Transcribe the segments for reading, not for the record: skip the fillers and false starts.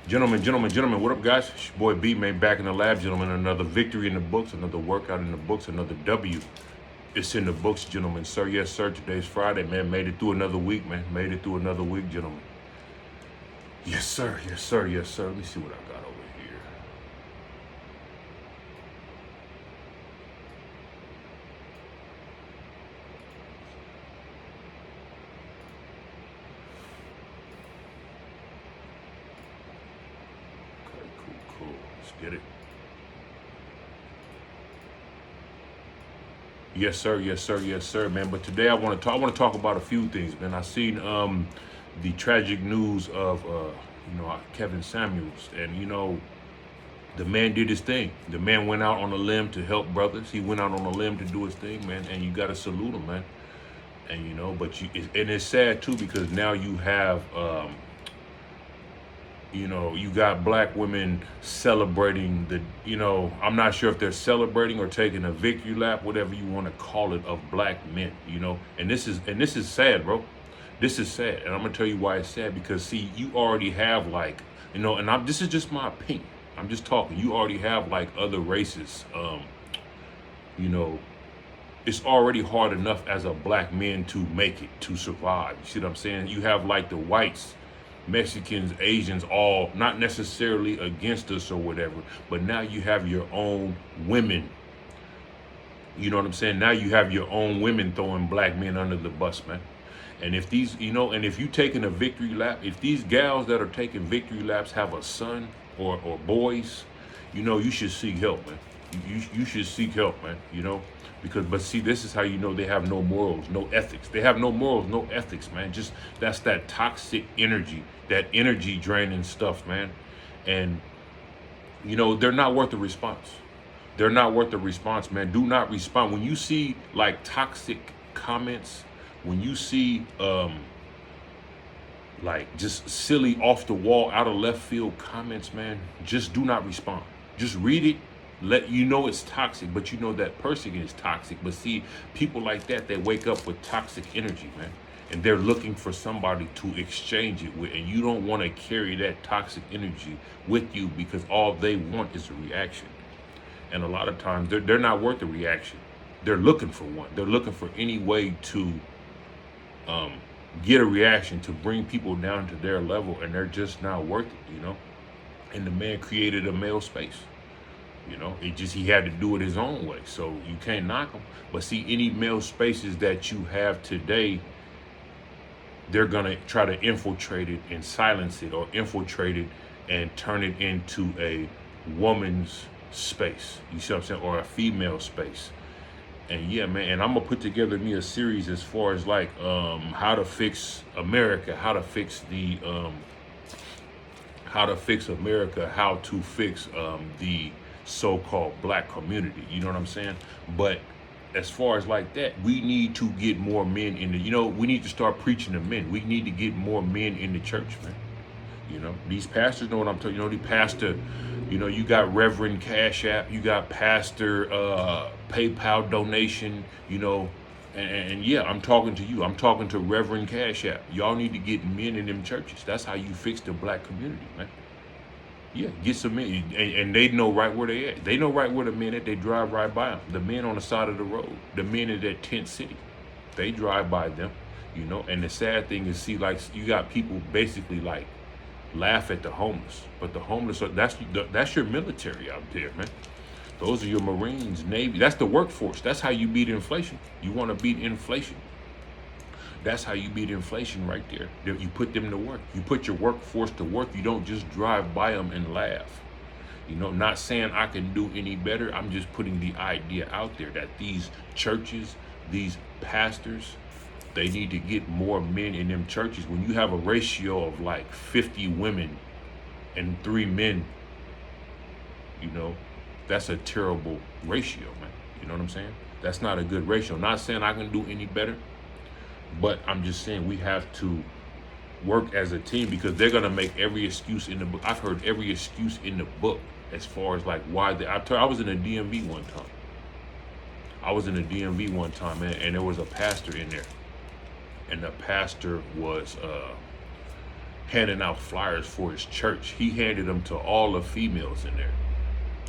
Gentlemen, what up, guys? It's your boy B, man, back in the lab, gentlemen. Another victory in the books, another workout in the books, another W. It's in the books, gentlemen. Sir, yes, sir. Today's Friday, man. Made it through another week, man. Made it through another week, gentlemen. Yes, sir. Yes, sir. Yes, sir. Let me see what I got over here. Okay, cool. Let's get it. Yes, sir. Yes, sir. Yes, sir, man. But today I want to talk about a few things, man. I seen the tragic news of Kevin Samuels, and the man did his thing. The man went out on a limb to help brothers. He went out on a limb to do his thing, man. And you got to salute him, man. And and it's sad too, because now you have you got black women celebrating I'm not sure if they're celebrating or taking a victory lap, whatever you want to call it, of black men, and this is sad, bro. This is sad. And I'm gonna tell you why it's sad, because see, you already have this is just my opinion. I'm just talking. You already have like other races, you know, it's already hard enough as a black man to make it, to survive. You see what I'm saying? You have like the whites, Mexicans, Asians, all not necessarily against us or whatever, but now you have your own women. You know what I'm saying? Now you have your own women throwing black men under the bus, man. And if these, and if you taking a victory lap, if these gals that are taking victory laps have a son or boys, you should seek help, man. You should seek help, man, but see, this is how they have no morals, no ethics. They have no morals, no ethics, man. Just that's that toxic energy, that energy draining stuff, man. And they're not worth the response. They're not worth the response, man. Do not respond when you see like toxic comments, when you see like just silly, off the wall, out of left field comments, man. Just do not respond. Just read it. Let you know it's toxic, but that person is toxic. But see, people like that, they wake up with toxic energy, man. And they're looking for somebody to exchange it with. And you don't want to carry that toxic energy with you, because all they want is a reaction. And a lot of times they're not worth the reaction. They're looking for one. They're looking for any way to get a reaction, to bring people down to their level, and they're just not worth it, And the man created a male space. He had to do it his own way. So you can't knock him. But see, any male spaces that you have today, they're going to try to infiltrate it and silence it, or infiltrate it and turn it into a woman's space. You see what I'm saying? Or a female space. And yeah, man, and I'm going to put together me a series as far as like how to fix America, how to fix America, how to fix the so-called black community. You know what I'm saying? But as far as like that, we need to get more men in the, we need to start preaching to men. We need to get more men in the church, man. These pastors know what I'm talking. The pastor, you got Reverend Cashapp, you got Pastor PayPal donation, and yeah, I'm talking to you. I'm talking to Reverend Cashapp. Y'all need to get men in them churches. That's how you fix the black community, man. Yeah, get some men, and they know right where they at. They know right where the men at. They drive right by them. The men on the side of the road, the men in that tent city, they drive by them, And the sad thing is, see, like, you got people basically like laugh at the homeless, but the homeless that's your military out there, man. Those are your Marines, Navy. That's the workforce. That's how you beat inflation. You want to beat inflation. That's how you beat inflation right there. You put them to work. You put your workforce to work. You don't just drive by them and laugh. Not saying I can do any better. I'm just putting the idea out there that these churches, these pastors, they need to get more men in them churches. When you have a ratio of like 50 women and 3 men, that's a terrible ratio, man. You know what I'm saying? That's not a good ratio. Not saying I can do any better, but I'm just saying we have to work as a team, because they're going to make every excuse in the book. I've heard every excuse in the book as far as like why I was in a DMV one time. Man, and there was a pastor in there. And the pastor was handing out flyers for his church. He handed them to all the females in there.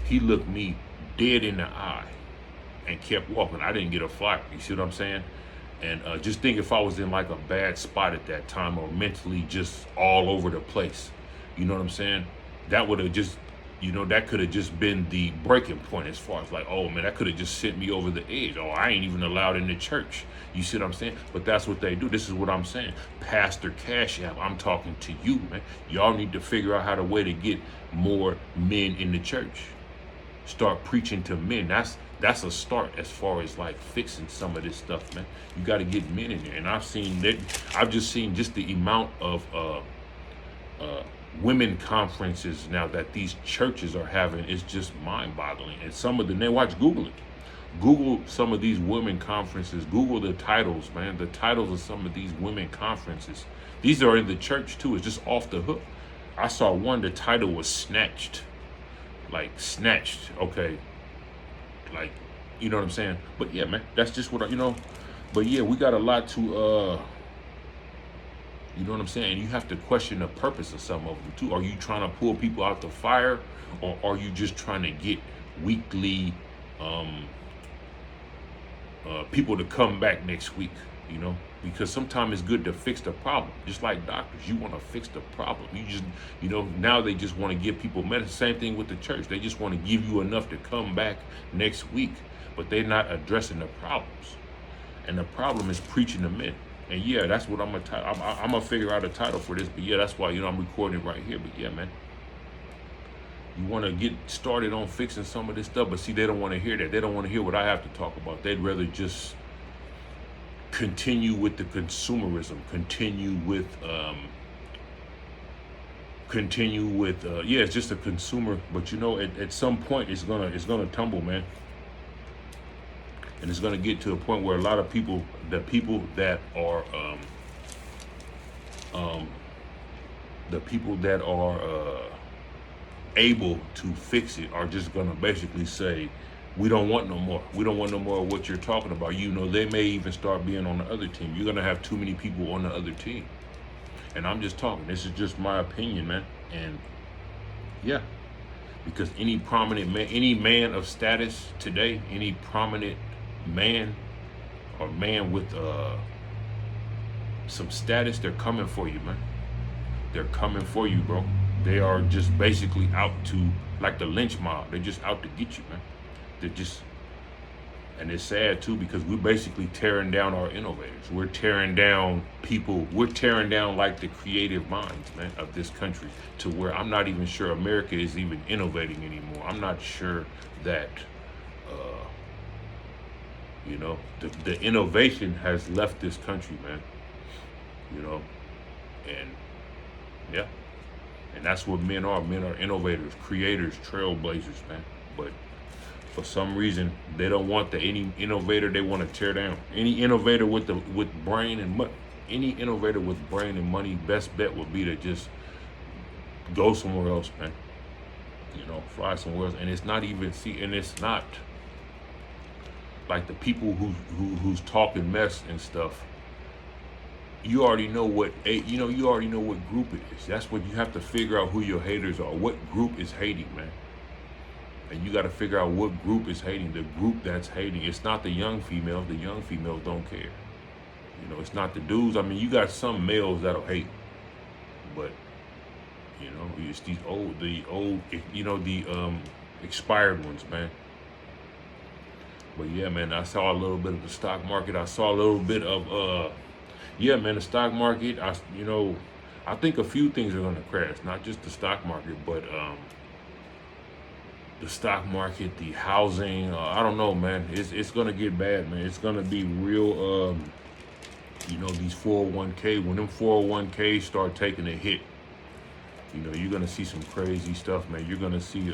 He looked me dead in the eye and kept walking. I didn't get a flyer. You see what I'm saying? And just think if I was in like a bad spot at that time, or mentally just all over the place, you know what I'm saying? That would have just, that could have just been the breaking point, as far as like, oh man, that could have just sent me over the edge. Oh, I ain't even allowed in the church. You see what I'm saying? But that's what they do. This is what I'm saying. Pastor Cashapp, I'm talking to you, man. Y'all need to figure out how to way to get more men in the church. Start preaching to men. That's a start as far as like fixing some of this stuff, man. You got to get men in there. And I've just seen just the amount of women conferences now that these churches are having is just mind-boggling. And some of Google it. Google some of these women conferences. Google the titles, man. The titles of some of these women conferences. These are in the church too. It's just off the hook. I saw one, the title was Snatched. Like snatched, okay. Like, you know what I'm saying? But yeah, man, that's just what but yeah, we got a lot to you know what I'm saying? You have to question the purpose of some of them too. Are you trying to pull people out the fire, or are you just trying to get weekly people to come back next week? Because sometimes it's good to fix the problem. Just like doctors, you want to fix the problem. You just, now they just want to give people medicine. Same thing with the church. They just want to give you enough to come back next week, but they're not addressing the problems. And the problem is preaching to men. And yeah, that's what I'm gonna figure out a title for this. But yeah, that's why I'm recording it right here. But yeah, man, you want to get started on fixing some of this stuff, but see, they don't want to hear that. They don't want to hear what I have to talk about. They'd rather just continue with the consumerism, continue with it's just a consumer. But at some point it's gonna tumble, man. And it's gonna get to a point where a lot of people, the people that are able to fix it are just gonna basically say, we don't want no more. We don't want no more of what you're talking about. They may even start being on the other team. You're gonna have too many people on the other team. And I'm just talking. This is just my opinion, man. And yeah, because any prominent man, any man of status today, any prominent man or man with some status, they're coming for you, man. They're coming for you, bro. They are just basically out to, like the lynch mob. They're just out to get you, man. And it's sad too, because we're basically tearing down our innovators. We're tearing down people. We're tearing down like the creative minds, man, of this country, to where I'm not even sure America is even innovating anymore. I'm not sure that, the innovation has left this country, man. And yeah, and that's what men are. Men are innovators, creators, trailblazers, man. But for some reason, they don't want any innovator. They want to tear down any innovator with brain and money. Any innovator with brain and money, best bet would be to just go somewhere else, man. Fly somewhere else. And it's not even and it's not like the people who's talking mess and stuff. You already know what you already know what group it is. That's what you have to figure out, who your haters are. What group is hating, man? And you got to figure out what group is hating. The group that's hating, it's not the young females. The young females don't care. It's not the dudes. I mean, you got some males that'll hate, but it's the expired ones, man. But yeah, man, I saw a little bit of the stock market. I saw a little bit of yeah, man, the stock market. I think a few things are gonna crash. Not just the stock market, but the stock market, the housing. I don't know, man. It's gonna get bad, man. It's gonna be real. These 401k. When them 401ks start taking a hit, you're gonna see some crazy stuff, man. You're gonna see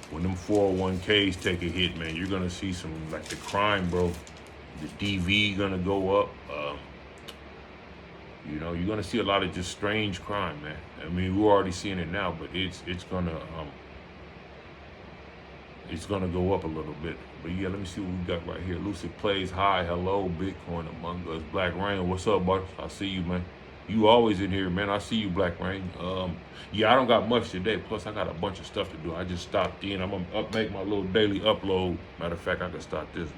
when them 401ks take a hit, man. You're gonna see some, like, the crime, bro. The DV gonna go up. You're gonna see a lot of just strange crime, man. I mean, we're already seeing it now, but it's gonna go up a little bit. But yeah, let me see what we got right here. Lucid Plays, hi, hello, Bitcoin Among Us, Black Rain, what's up, buddy? I see you, man. You always in here, man. I see you, Black Rain. Yeah, I don't got much today. Plus, I got a bunch of stuff to do. I just stopped in. I'm gonna make my little daily upload. Matter of fact, I can start this.